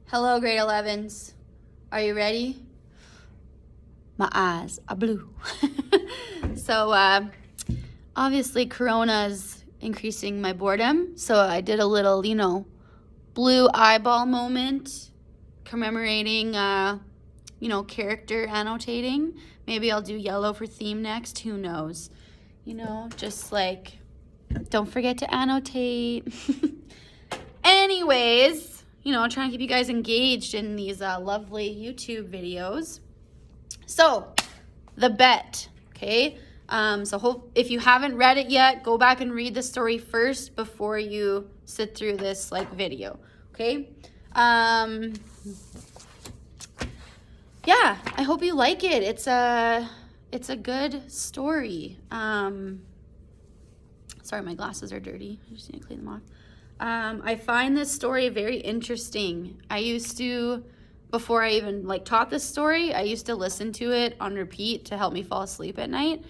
Hello, grade 11s. Are you ready? My eyes are blue. So, obviously, Corona's increasing my boredom. So I did a little, blue eyeball moment commemorating, character annotating. Maybe I'll do yellow for theme next. Who knows? Just like, don't forget to annotate. Anyways, trying to keep you guys engaged in these lovely YouTube videos. So, The Bet, okay? If you haven't read it yet, go back and read the story first before you sit through this video, okay? Yeah, I hope you like it. It's a good story. Sorry, my glasses are dirty. I just need to clean them off. I find this story very interesting. Before I even taught this story, I used to listen to it on repeat to help me fall asleep at night.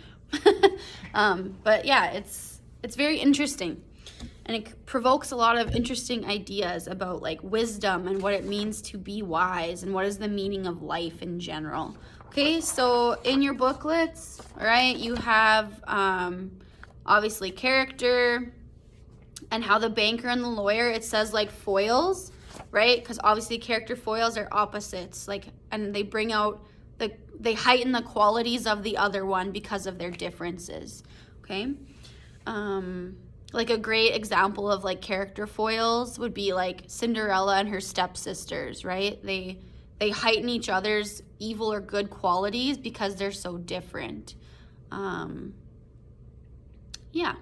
But yeah, it's very interesting, and it provokes a lot of interesting ideas about wisdom and what it means to be wise and what is the meaning of life in general. Okay, so in your booklets, all right, you have obviously character and how the banker and the lawyer, it says foils, right? Because obviously character foils are opposites, and they bring out they heighten the qualities of the other one because of their differences, okay? A great example of character foils would be Cinderella and her stepsisters, right? They heighten each other's evil or good qualities because they're so different. Yeah.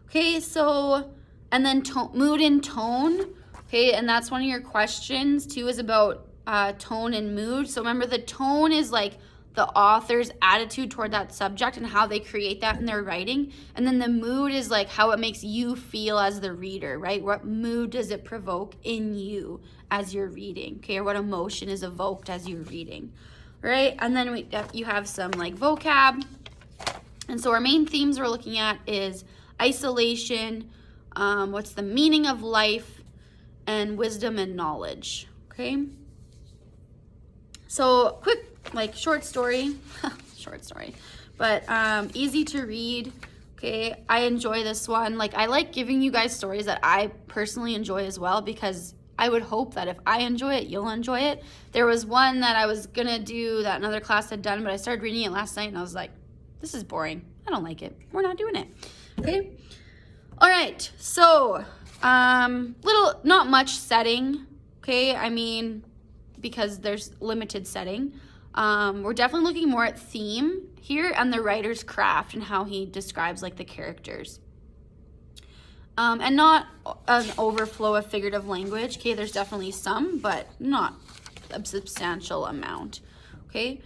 Okay, so, and then mood and tone, okay, and that's one of your questions too, is about tone and mood. So remember, the tone is the author's attitude toward that subject and how they create that in their writing. And then the mood is how it makes you feel as the reader, right? What mood does it provoke in you as you're reading, okay? Or what emotion is evoked as you're reading, right? And then you have some vocab. And so our main themes we're looking at is isolation, what's the meaning of life, and wisdom and knowledge, okay? So quick, short story, but easy to read, okay? I enjoy this one. I like giving you guys stories that I personally enjoy as well, because I would hope that if I enjoy it, you'll enjoy it. There was one that I was gonna do that another class had done, but I started reading it last night and I was like, this is boring. I don't like it. We're not doing it, okay? All right, so not much setting, okay? I mean, because there's limited setting. We're definitely looking more at theme here and the writer's craft and how he describes the characters. And not an overflow of figurative language, okay? There's definitely some, but not a substantial amount, okay?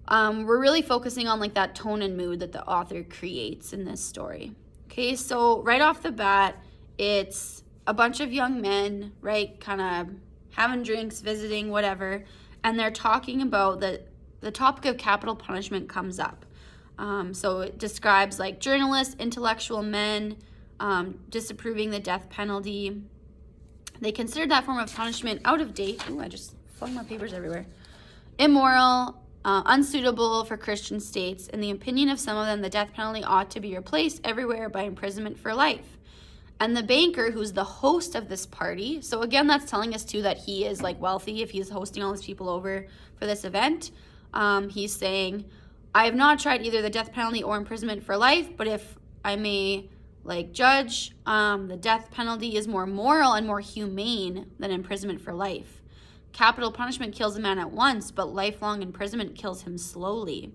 We're really focusing on that tone and mood that the author creates in this story. Okay, so right off the bat, it's a bunch of young men, right, kind of having drinks, visiting, whatever, and they're talking about the topic of capital punishment comes up. So it describes journalists, intellectual men, disapproving the death penalty. They considered that form of punishment out of date. Ooh, I just flung my papers everywhere. Immoral, unsuitable for Christian states. In the opinion of some of them, the death penalty ought to be replaced everywhere by imprisonment for life. And the banker, who's the host of this party, so again, that's telling us too that he is wealthy if he's hosting all these people over for this event. He's saying, I have not tried either the death penalty or imprisonment for life, but if I may judge, the death penalty is more moral and more humane than imprisonment for life. Capital punishment kills a man at once, but lifelong imprisonment kills him slowly.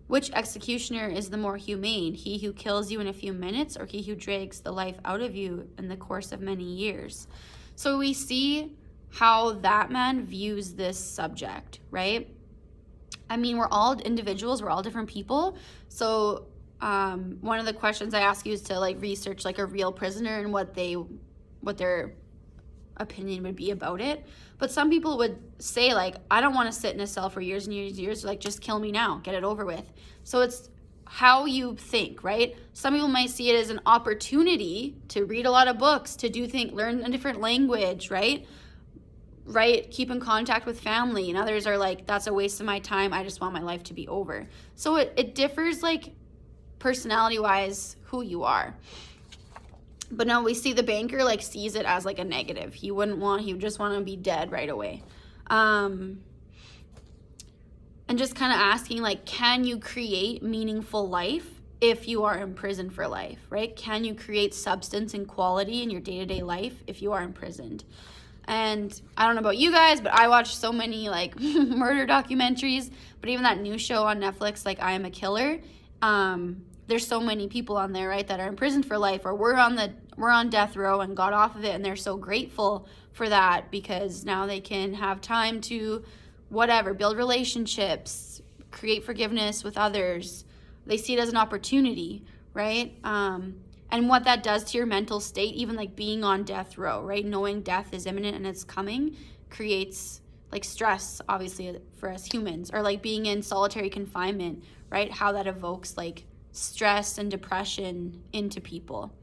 Which executioner is the more humane, he who kills you in a few minutes or he who drags the life out of you in the course of many years? So we see how that man views this subject, right? I mean, we're all individuals, we're all different people. So one of the questions I ask you is to research a real prisoner and what their opinion would be about it. But some people would say I don't want to sit in a cell for years and years and years, just kill me now, get it over with. So it's how you think, right? Some people might see it as an opportunity to read a lot of books, to learn a different language, right? right, keep in contact with family, and others are like, that's a waste of my time, I just want my life to be over. So it differs, like, personality wise, who you are. But no, we see the banker like sees it as like a negative. He would just want to be dead right away. And just kind of asking, like, can you create meaningful life if you are in prison for life, right? Can you create substance and quality in your day-to-day life if you are imprisoned? And I don't know about you guys, but I watch so many like murder documentaries, but even that new show on Netflix, like I Am a Killer, there's so many people on there, right, that are in prison for life, or we're on death row and got off of it, and they're so grateful for that because now they can have time to whatever, build relationships, create forgiveness with others. They see it as an opportunity, right? And what that does to your mental state, even like being on death row, right? Knowing death is imminent and it's coming creates like stress, obviously, for us humans, or like being in solitary confinement, right? How that evokes like stress and depression into people.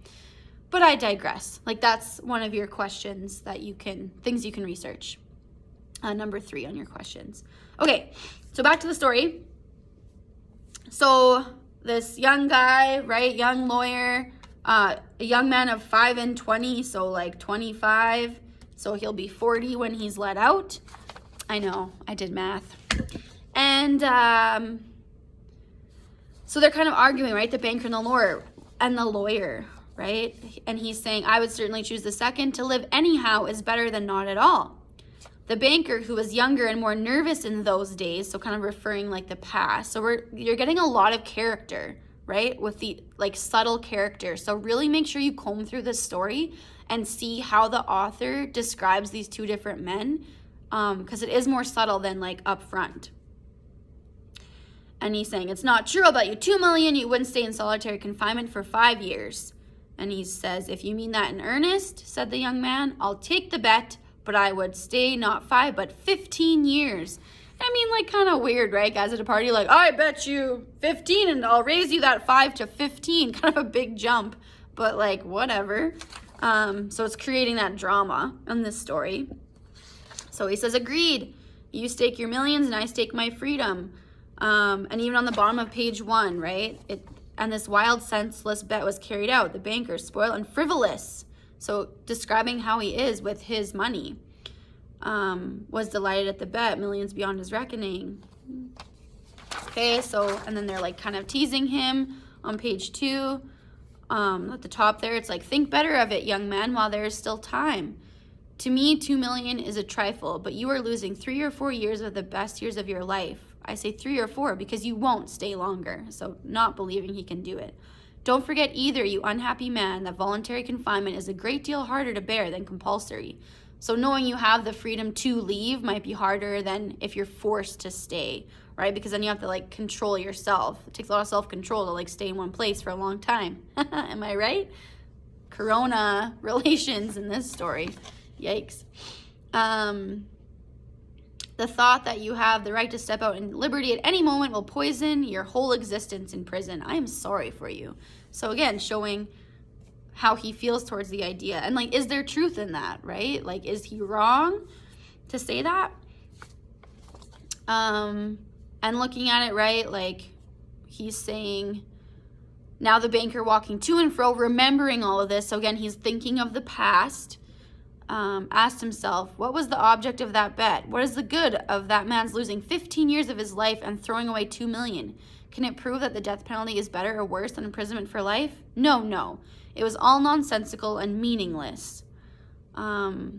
But I digress. Like, that's one of your questions that things you can research. Number 3 on your questions. Okay, so back to the story. So this young guy, right, young lawyer, a young man of 5 and 20, so like 25, so he'll be 40 when he's let out. I know, I did math. And so they're kind of arguing, right, the banker and the lawyer, right? And he's saying, I would certainly choose the second. To live anyhow is better than not at all. The banker, who was younger and more nervous in those days, so kind of referring like the past. So you're getting a lot of character, right, with the like subtle character. So really make sure you comb through this story and see how the author describes these two different men, because it is more subtle than like upfront. And he's saying, it's not true, I'll bet you $2 million you wouldn't stay in solitary confinement for 5 years. And he says, if you mean that in earnest, said the young man, I'll take the bet, but I would stay not 5, but 15 years. I mean, like, kind of weird, right? Guys at a party, like, I bet you 15 and I'll raise you that 5 to 15. Kind of a big jump, but like, whatever. So it's creating that drama in this story. So he says, agreed. You stake your millions and I stake my freedom. And even on the bottom of page 1, right? And this wild, senseless bet was carried out. The banker, spoiled and frivolous. So describing how he is with his money. Was delighted at the bet, millions beyond his reckoning. Okay, so, and then they're like kind of teasing him on page 2. At the top there, it's like, think better of it, young man, while there is still time. To me, 2 million is a trifle, but you are losing 3 or 4 years of the best years of your life. I say 3 or 4 because you won't stay longer. So not believing he can do it. Don't forget either, you unhappy man, that voluntary confinement is a great deal harder to bear than compulsory. So knowing you have the freedom to leave might be harder than if you're forced to stay, right? Because then you have to like control yourself. It takes a lot of self-control to like stay in one place for a long time. Am I right? Corona relations in this story. Yikes. The thought that you have the right to step out in liberty at any moment will poison your whole existence in prison. I am sorry for you. So again, showing how he feels towards the idea. And like, is there truth in that, right? Like, is he wrong to say that? And looking at it, right, like he's saying, now the banker walking to and fro, remembering all of this. So again, he's thinking of the past. Asked himself, what was the object of that bet? What is the good of that man's losing 15 years of his life and throwing away 2 million? Can it prove that the death penalty is better or worse than imprisonment for life? No. It was all nonsensical and meaningless. So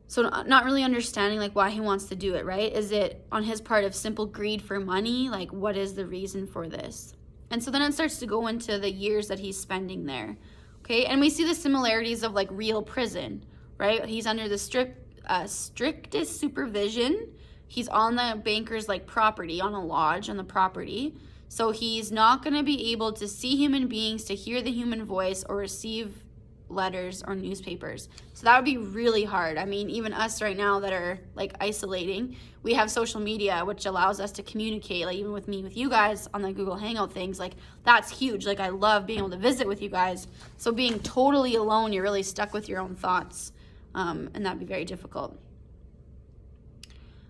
not really understanding like why he wants to do it, right? Is it on his part of simple greed for money? Like, what is the reason for this? And so then it starts to go into the years that he's spending there. Okay, and we see the similarities of like real prison, right? He's under the strictest supervision. He's on the banker's like property, on a lodge on the property. So he's not going to be able to see human beings, to hear the human voice, or receive letters or newspapers. So that would be really hard. I mean, even us right now that are like isolating, we have social media, which allows us to communicate, like even with me, with you guys on the Google Hangout things, like that's huge. Like I love being able to visit with you guys. So being totally alone, you're really stuck with your own thoughts. and that'd be very difficult.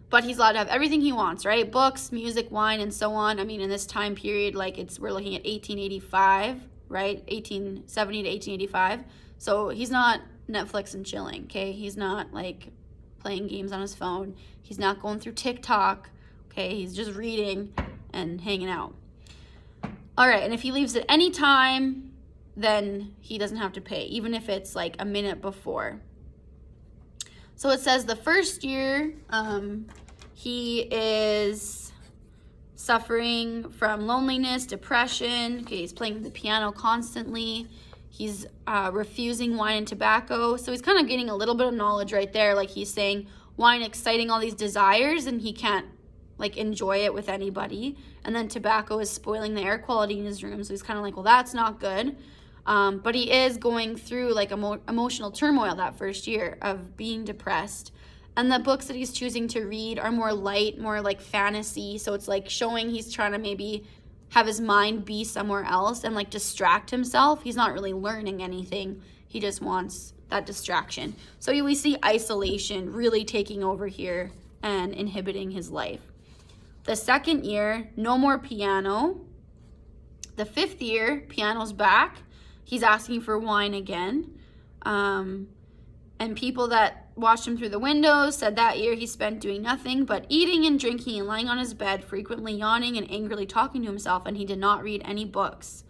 But he's allowed to have everything he wants, right? Books, music, wine, and so on. I mean, in this time period, like we're looking at 1885, right? 1870 to 1885. So he's not Netflix and chilling, okay? He's not like playing games on his phone. He's not going through TikTok, okay? He's just reading and hanging out. All right, and if he leaves at any time, then he doesn't have to pay, even if it's like a minute before. So it says the first year, he is suffering from loneliness, depression. Okay, he's playing the piano constantly. He's refusing wine and tobacco. So he's kind of getting a little bit of knowledge right there. Like he's saying wine exciting all these desires and he can't like enjoy it with anybody. And then tobacco is spoiling the air quality in his room. So he's kind of like, well, that's not good. But he is going through like emotional turmoil that first year of being depressed. And the books that he's choosing to read are more light, more like fantasy. So it's like showing he's trying to maybe have his mind be somewhere else and like distract himself. He's not really learning anything. He just wants that distraction. So we see isolation really taking over here and inhibiting his life. The second year, no more piano. The fifth year, piano's back. He's asking for wine again. And people that watched him through the windows said that year he spent doing nothing but eating and drinking and lying on his bed, frequently yawning and angrily talking to himself, and he did not read any books.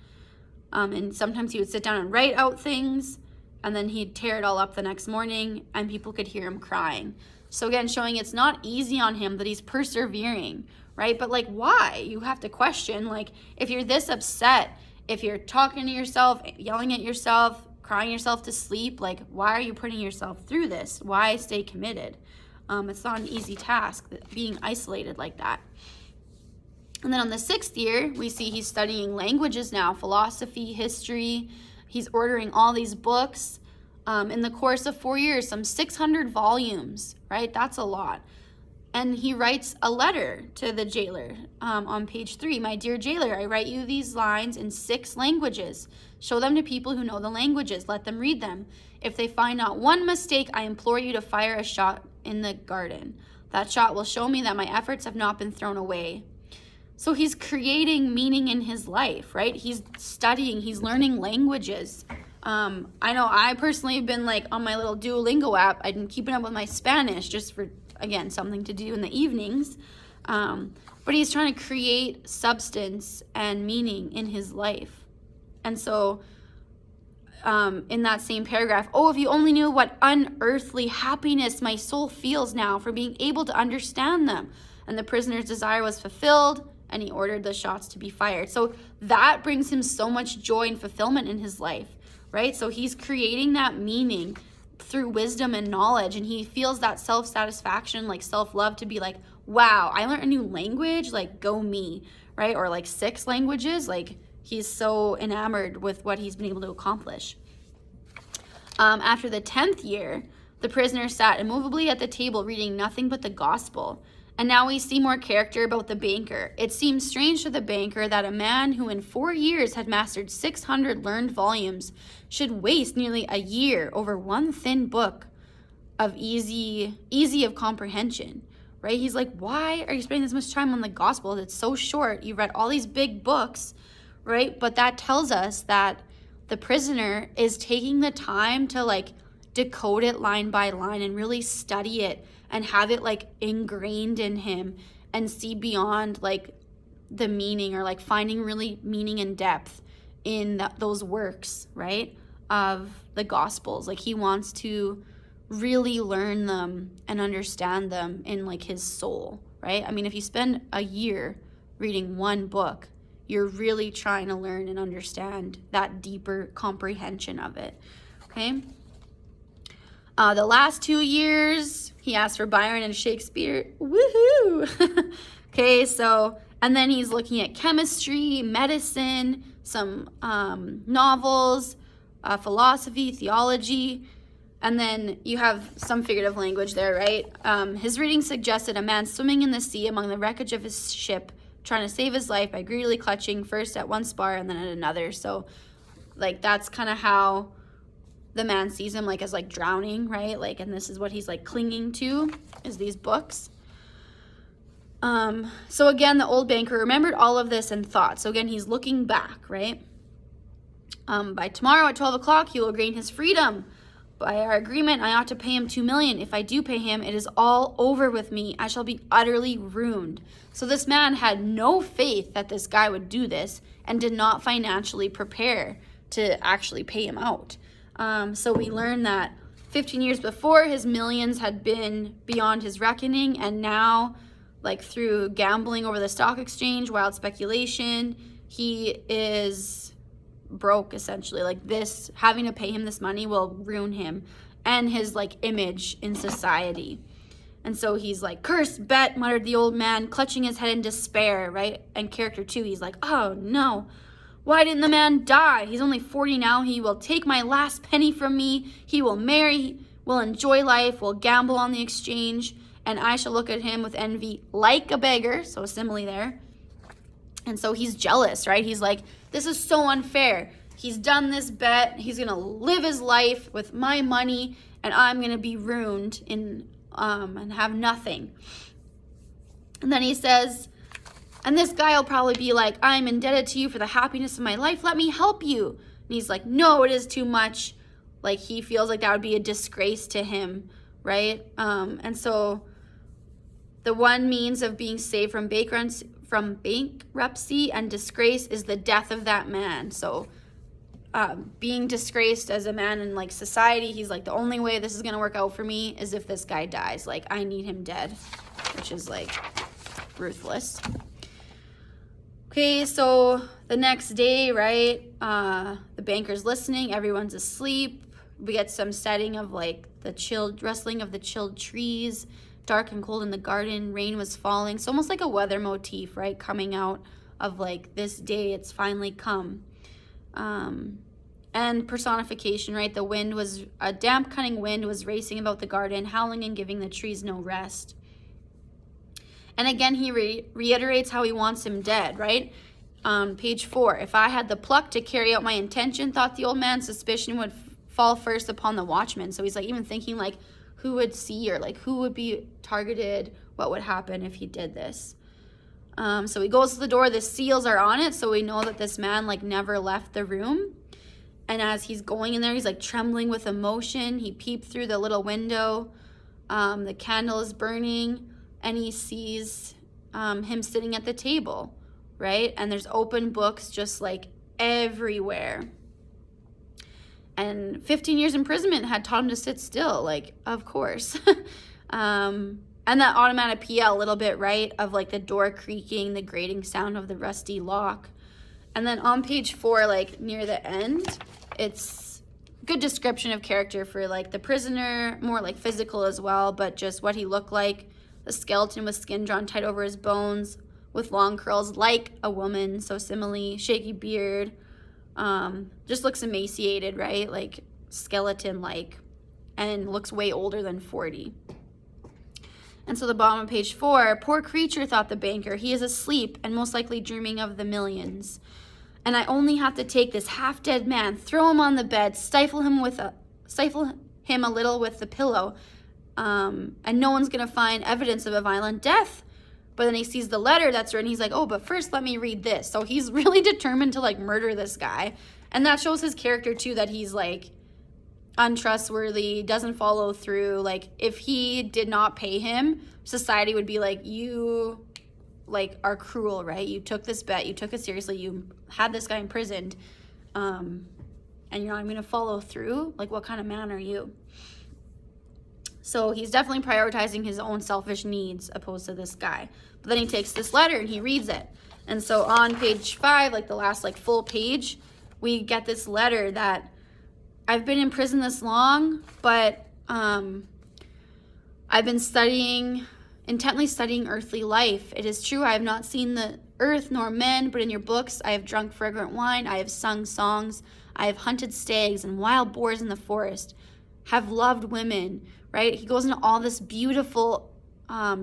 And sometimes he would sit down and write out things, and then he'd tear it all up the next morning, and people could hear him crying. So again, showing it's not easy on him, that he's persevering, right? But like, why? You have to question, like, if you're this upset, if you're talking to yourself, yelling at yourself, crying yourself to sleep, like, why are you putting yourself through this? Why stay committed? It's not an easy task, being isolated like that. And then on the sixth year, we see he's studying languages now, philosophy, history. He's ordering all these books. In the course of 4 years, some 600 volumes, right? That's a lot. And he writes a letter to the jailer on page 3. My dear jailer, I write you these lines in 6 languages. Show them to people who know the languages. Let them read them. If they find not one mistake, I implore you to fire a shot in the garden. That shot will show me that my efforts have not been thrown away. So he's creating meaning in his life, right? He's studying, he's learning languages. I know I personally have been like on my little Duolingo app. I've been keeping up with my Spanish just for, again, something to do in the evenings. But he's trying to create substance and meaning in his life. And so in that same paragraph, oh, if you only knew what unearthly happiness my soul feels now for being able to understand them. And the prisoner's desire was fulfilled, and he ordered the shots to be fired. So that brings him so much joy and fulfillment in his life, right? So he's creating that meaning through wisdom and knowledge, and he feels that self-satisfaction, like self-love, to be like, wow, I learned a new language, like go me, right? Or like 6 languages, like he's so enamored with what he's been able to accomplish. After the 10th year, the prisoner sat immovably at the table reading nothing but the gospel. And now we see more character about the banker. It seems strange to the banker that a man who in 4 years had mastered 600 learned volumes should waste nearly a year over one thin book of easy of comprehension, right? He's like, why are you spending this much time on the gospel? It's so short. You read all these big books, right? But that tells us that the prisoner is taking the time to like decode it line by line and really study it and have it like ingrained in him and see beyond like the meaning, or like finding really meaning and depth in those works, right, of the Gospels. Like he wants to really learn them and understand them in like his soul, right? I mean, if you spend a year reading one book, you're really trying to learn and understand that deeper comprehension of it, okay? The last 2 years, he asked for Byron and Shakespeare. Woohoo! Okay, so, and then he's looking at chemistry, medicine, some novels, philosophy, theology, and then you have some figurative language there, right? His reading suggested a man swimming in the sea among the wreckage of his ship, trying to save his life by greedily clutching first at one spar and then at another. So, like, that's kind of how the man sees him like as like drowning, right? Like, and this is what he's like clinging to, is these books. So again, the old banker remembered all of this and thought. So again, he's looking back, right? By tomorrow at 12 o'clock, he will gain his freedom. By our agreement, I ought to pay him 2 million. If I do pay him, it is all over with me. I shall be utterly ruined. So this man had no faith that this guy would do this and did not financially prepare to actually pay him out. So we learned that 15 years before, his millions had been beyond his reckoning, and now, like through gambling over the stock exchange, wild speculation, he is broke essentially. Like this, having to pay him this money will ruin him and his like image in society. And so he's like, "Cursed bet," muttered the old man, clutching his head in despair, right? And character 2, he's like, "Oh no, why didn't the man die? He's only 40 now. He will take my last penny from me. He will marry, will enjoy life, will gamble on the exchange, and I shall look at him with envy like a beggar." So a simile there. And so he's jealous, right? He's like, this is so unfair. He's done this bet. He's going to live his life with my money, and I'm going to be ruined and have nothing. And then he says, and this guy will probably be like, "I'm indebted to you for the happiness of my life. Let me help you." And he's like, "No, it is too much." Like he feels like that would be a disgrace to him, right? And so the one means of being saved from bankruptcy and disgrace is the death of that man. So being disgraced as a man in like society, he's like, the only way this is going to work out for me is if this guy dies. Like I need him dead, which is like ruthless. Okay, so the next day, right, the banker's listening, everyone's asleep. We get some setting of like the chilled rustling of the chilled trees, dark and cold in the garden, rain was falling. It's almost like a weather motif, right, coming out of like this day, it's finally come. And personification, right, the wind was, a damp, cunning wind was racing about the garden, howling and giving the trees no rest. And again, he reiterates how he wants him dead, right? Page 4, "If I had the pluck to carry out my intention," thought the old man, "suspicion would fall first upon the watchman." So he's like even thinking like who would see or like who would be targeted, what would happen if he did this. So he goes to the door, the seals are on it, so we know that this man like never left the room. And as he's going in there, he's like trembling with emotion. He peeped through the little window. The candle is burning. And he sees him sitting at the table, right? And there's open books just like everywhere. And 15 years imprisonment had taught him to sit still, like, of course. And that onomatopoeia a little bit, right? Of like the door creaking, the grating sound of the rusty lock. And then on page 4, like near the end, it's good description of character for like the prisoner, more like physical as well, but just what he looked like. The skeleton with skin drawn tight over his bones, with long curls like a woman, so simile, shaky beard, just looks emaciated, right? Like skeleton-like, and looks way older than 40. And so the bottom of page 4, "Poor creature," thought the banker, "he is asleep and most likely dreaming of the millions. And I only have to take this half-dead man, throw him on the bed, stifle him a little with the pillow, and no one's going to find evidence of a violent death." But then he sees the letter that's written. He's like, "Oh, but first let me read this." So he's really determined to like murder this guy. And that shows his character too, that he's like untrustworthy, doesn't follow through. Like if he did not pay him, society would be like, you like are cruel, right? You took this bet, you took it seriously, you had this guy imprisoned, and you're not going to follow through. Like what kind of man are you? So he's definitely prioritizing his own selfish needs opposed to this guy. But then he takes this letter and he reads it. And so on page 5, like the last like full page, we get this letter that, "I've been in prison this long, but I've been intently studying earthly life. It is true I have not seen the earth nor men, but in your books I have drunk fragrant wine, I have sung songs, I have hunted stags and wild boars in the forest, have loved women," right? He goes into all this beautiful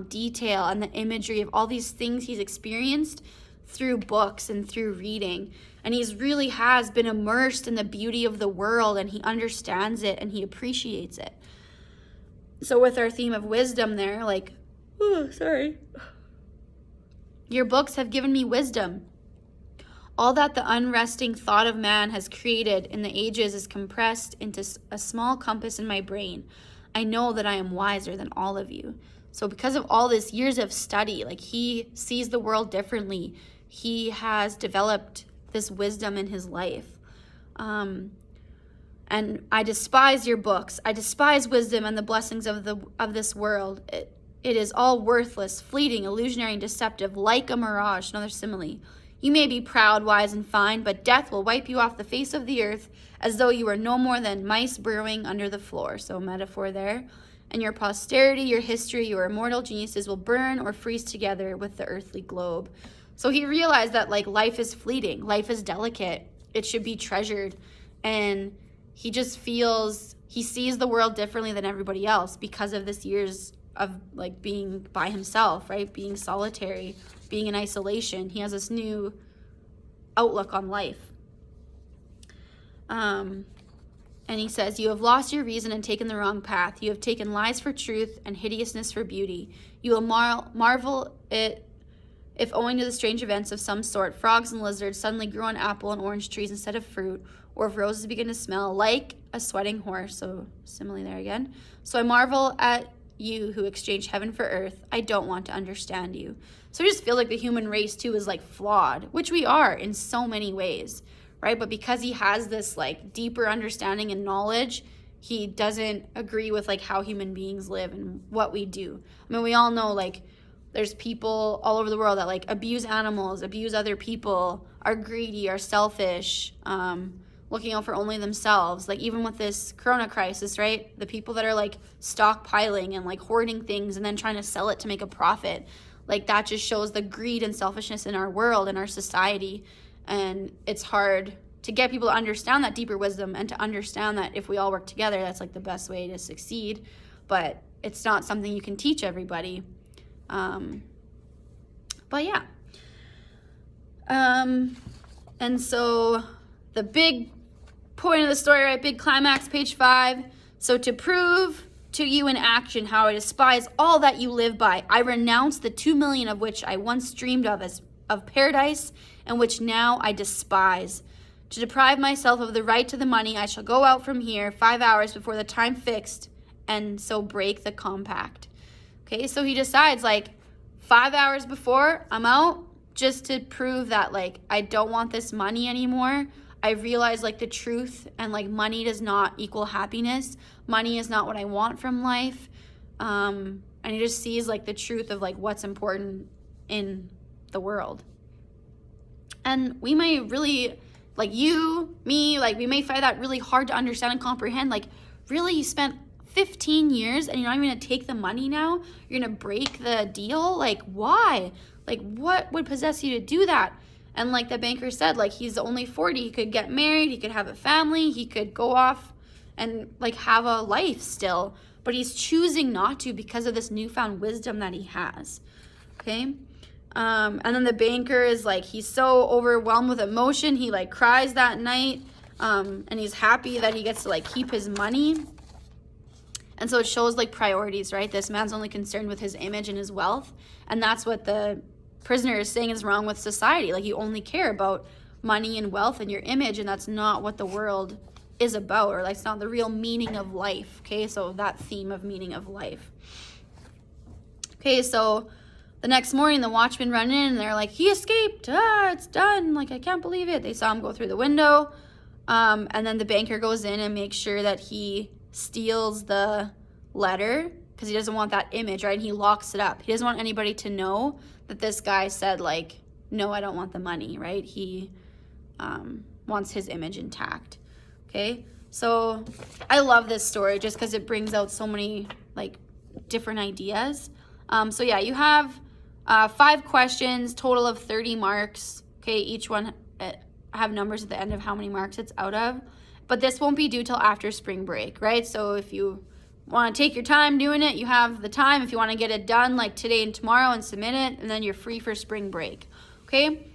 detail and the imagery of all these things he's experienced through books and through reading. And he's really has been immersed in the beauty of the world, and he understands it and he appreciates it. So with our theme of wisdom there, like, oh, sorry. Your books have given me wisdom. All that the unresting thought of man has created in the ages is compressed into a small compass in my brain. I know that I am wiser than all of you. So because of all this years of study, like, he sees the world differently. He has developed this wisdom in his life. And I despise your books. I despise wisdom and the blessings of this world. It is all worthless, fleeting, illusionary, and deceptive, like a mirage. Another simile. You may be proud, wise, and fine, but death will wipe you off the face of the earth as though you were no more than mice burrowing under the floor. So metaphor there. And your posterity, your history, your immortal geniuses will burn or freeze together with the earthly globe. So he realized that, like, life is fleeting. Life is delicate. It should be treasured. And he just he sees the world differently than everybody else because of this years of, like, being by himself, right? Being solitary, being in isolation. He has this new outlook on life. And he says, you have lost your reason and taken the wrong path. You have taken lies for truth and hideousness for beauty. You will marvel it if, owing to the strange events of some sort, frogs and lizards suddenly grew on apple and orange trees instead of fruit, or if roses begin to smell like a sweating horse. So simile there again. So I marvel at you who exchange heaven for earth. I don't want to understand you. So I just feel like the human race too is, like, flawed, which we are in so many ways, right? But because he has this, like, deeper understanding and knowledge, he doesn't agree with, like, how human beings live and what we do. I mean, we all know, like, there's people all over the world that, like, abuse animals, abuse other people, are greedy, are selfish, looking out for only themselves. Like, even with this corona crisis, right? The people that are, like, stockpiling and, like, hoarding things and then trying to sell it to make a profit. Like, that just shows the greed and selfishness in our world, in our society. And it's hard to get people to understand that deeper wisdom and to understand that if we all work together, that's, like, the best way to succeed. But it's not something you can teach everybody. But yeah. And so the big point of the story, right? Big climax, page 5. So to prove to you in action how I despise all that you live by, I renounce the 2 million of which I once dreamed of paradise, and which now I despise. To deprive myself of the right to the money, I shall go out from here 5 hours before the time fixed, and so break the compact. Okay, so he decides, like, 5 hours before I'm out, just to prove that, like, I don't want this money anymore. I realize, like, the truth, and, like, money does not equal happiness. Money is not what I want from life. And he just sees, like, the truth of, like, what's important in the world. And we may really, like, you, me, like, we may find that really hard to understand and comprehend. Like, really, you spent 15 years and you're not even gonna take the money now? You're gonna break the deal? Like, why? Like, what would possess you to do that? And like the banker said, like, he's only 40. He could get married. He could have a family. He could go off and, like, have a life still. But he's choosing not to because of this newfound wisdom that he has. Okay? And then the banker is, like, he's so overwhelmed with emotion. He, like, cries that night. And he's happy that he gets to, like, keep his money. And so it shows, like, priorities, right? This man's only concerned with his image and his wealth. And that's what the prisoner is saying is wrong with society. Like, you only care about money and wealth and your image, and that's not what the world is about, or, like, it's not the real meaning of life. Okay, so that theme of meaning of life. Okay, so the next morning the watchmen run in and they're like, he escaped. It's done. Like, I can't believe it. They saw him go through the window. And then the banker goes in and makes sure that he steals the letter because he doesn't want that image, right? And he locks it up. He doesn't want anybody to know that this guy said, like, no, I don't want the money, right? He wants his image intact. Okay, so I love this story just because it brings out so many, like, different ideas. So yeah, you have 5 questions, total of 30 marks. Okay, each one have numbers at the end of how many marks it's out of. But this won't be due till after spring break, right? So if you want to take your time doing it, you have the time. If you want to get it done, like, today and tomorrow and submit it, and then you're free for spring break. Okay,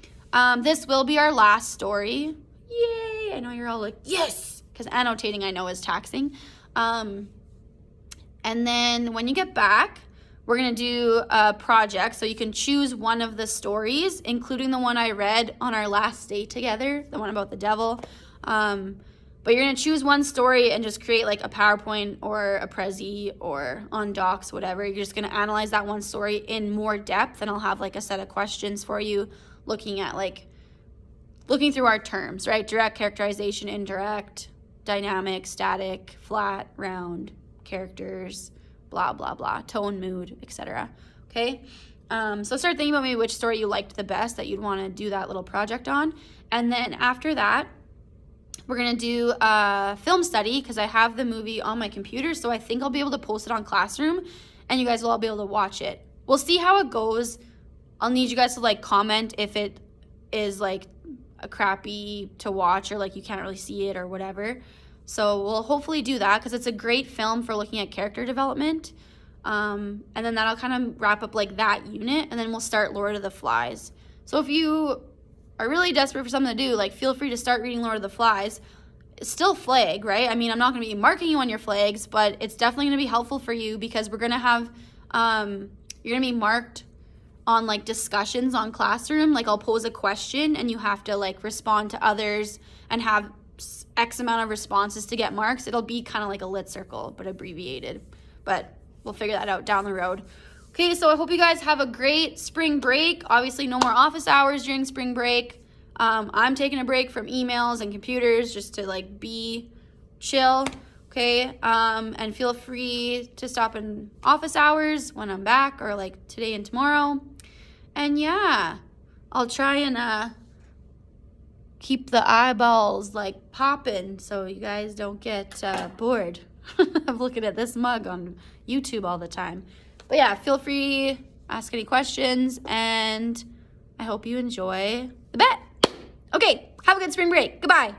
This will be our last story. Yay! I know you're all like, yes! Because annotating I know is taxing. And then when you get back, we're going to do a project. So you can choose one of the stories, including the one I read on our last day together, the one about the devil. But you're going to choose one story and just create like a PowerPoint or a Prezi or on Docs, whatever. You're just going to analyze that one story in more depth, and I'll have like a set of questions for you looking through our terms, right? Direct, characterization, indirect, dynamic, static, flat, round, characters, blah, blah, blah, tone, mood, etc. Okay? So start thinking about maybe which story you liked the best that you'd want to do that little project on. And then after that, we're going to do a film study because I have the movie on my computer, so I think I'll be able to post it on Classroom, and you guys will all be able to watch it. We'll see how it goes. I'll need you guys to like comment if it is like a crappy to watch or like you can't really see it or whatever. So we'll hopefully do that because it's a great film for looking at character development. And then that'll kind of wrap up like that unit, and then we'll start Lord of the Flies. So if you are really desperate for something to do, like feel free to start reading Lord of the Flies. It's still flag, right? I mean, I'm not going to be marking you on your flags, but it's definitely going to be helpful for you because we're going to have, you're going to be marked on like discussions on Classroom. Like I'll pose a question and you have to like respond to others and have X amount of responses to get marks. It'll be kind of like a lit circle, but abbreviated. But we'll figure that out down the road. Okay, so I hope you guys have a great spring break. Obviously, no more office hours during spring break. I'm taking a break from emails and computers just to like be chill, okay? And feel free to stop in office hours when I'm back or like today and tomorrow. And yeah, I'll try and keep the eyeballs like popping so you guys don't get bored of looking at this mug on YouTube all the time. But yeah, feel free, ask any questions, and I hope you enjoy the bet. Okay, have a good spring break. Goodbye.